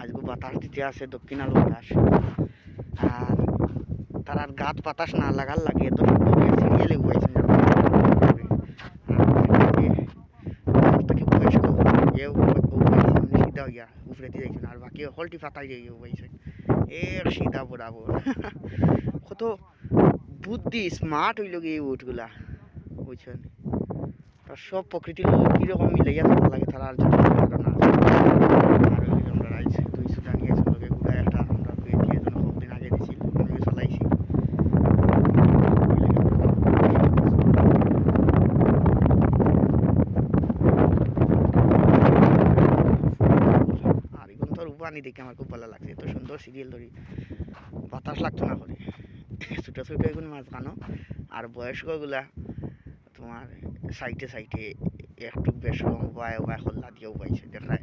আজকে বাতাস দিতে আছে দক্ষিণাল বাতাস। আর তার আর গাছ বাতাস না লাগার লাগে এত সুন্দর সিরিয়ালে উপাইছেন বয়স্ক এও সিধা হইয়া উপরে দিয়ে যাইছেন আর বাকি হলটি পাতাই যাইয়া উপাইছেন এর সিধা বরাবর কত বুদ্ধি স্মার্ট হইল গিয়ে এই উঠগুলা বুঝছেন। তার সব প্রকৃতির কীরকম মিলাইয়া থাকা লাগে তারা আর যত ধারণা আছে। আর ওই আমরা রাইছে 200 জানিয়েছে লগে গুড়া একটা আমরা পেয়েছি এজন্য কতদিন আগে দিছি আমিও চালাইছি। আর এখন তোর উপানি দেখে আমার খুব ভালো লাগছে এত সুন্দর সিরিয়াল ধরি বাতাস লাগতো না করে ছোটো ছোটো এখন মাছ কানো আর বয়স্কগুলা তোমার সাইডে সাইডে একটু বেশ রং বায় হল্লা দিয়েও পাইছে দেখায়